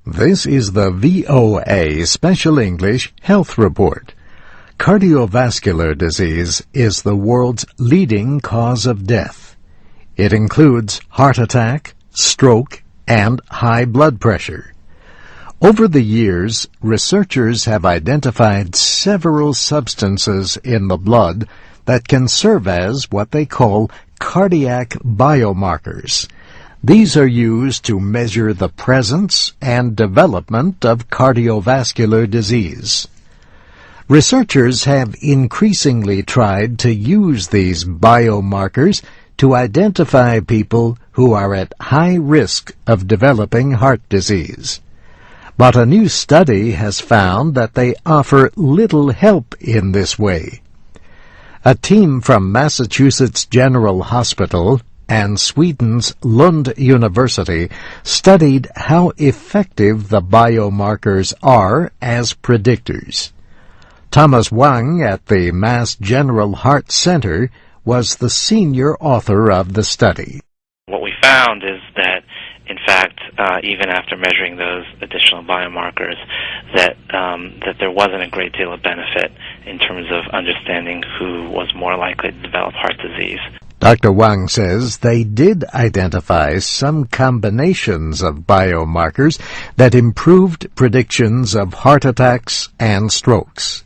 This is the VOA Special English Health Report. Cardiovascular disease is the world's leading cause of death. It includes heart attack, stroke, and high blood pressure. Over the years, researchers have identified several substances in the blood that can serve as what they call cardiac biomarkers. These are used to measure the presence and development of cardiovascular disease. Researchers have increasingly tried to use these biomarkers to identify people who are at high risk of developing heart disease. But a new study has found that they offer little help in this way. A team from Massachusetts General Hospital and Sweden's Lund University studied how effective the biomarkers are as predictors. Thomas Wang at the Mass General Heart Center was the senior author of the study. What we found is that, in fact, even after measuring those additional biomarkers, that there wasn't a great deal of benefit in terms of understanding who was more likely to develop heart disease. Dr. Wang says they did identify some combinations of biomarkers that improved predictions of heart attacks and strokes.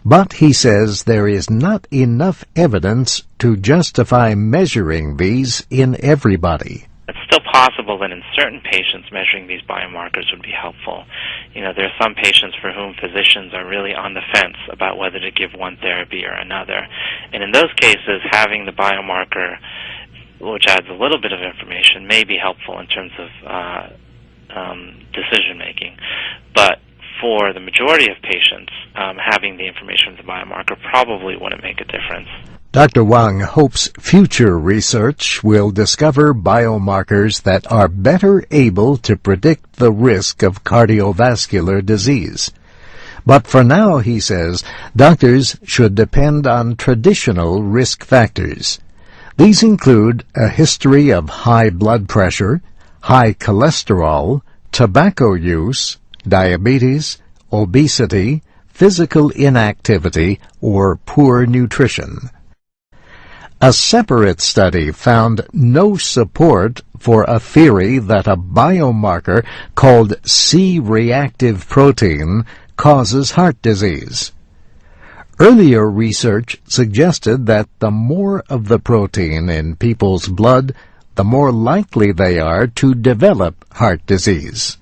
But he says there is not enough evidence to justify measuring these in everybody. It's still possible that in certain patients measuring these biomarkers would be helpful. There are some patients for whom physicians are really on the fence about whether to give one therapy or another. And in those cases, having the biomarker, which adds a little bit of information, may be helpful in terms of decision-making. But for the majority of patients, having the information from the biomarker probably wouldn't make a difference. Dr. Wang hopes future research will discover biomarkers that are better able to predict the risk of cardiovascular disease. But for now, he says, doctors should depend on traditional risk factors. These include a history of high blood pressure, high cholesterol, tobacco use, diabetes, obesity, physical inactivity, or poor nutrition. A separate study found no support for a theory that a biomarker called C-reactive protein causes heart disease. Earlier research suggested that the more of the protein in people's blood, the more likely they are to develop heart disease.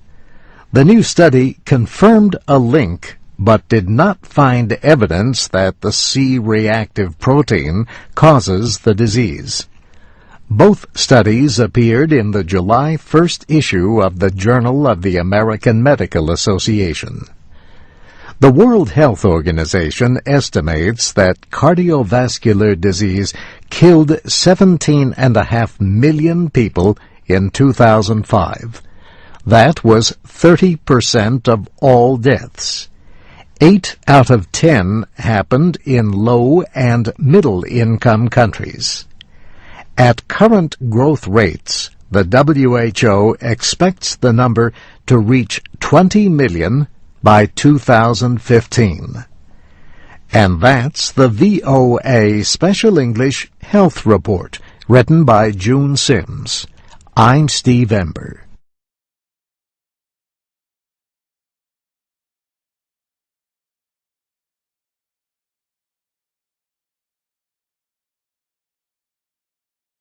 The new study confirmed a link but did not find evidence that the C-reactive protein causes the disease. Both studies appeared in the July 1st issue of the Journal of the American Medical Association. The World Health Organization estimates that cardiovascular disease killed 17.5 million people in 2005. That was 30% of all deaths. 8 out of 10 happened in low- and middle-income countries. At current growth rates, the WHO expects the number to reach 20 million by 2015. And that's the VOA Special English Health Report, written by June Sims. I'm Steve Ember.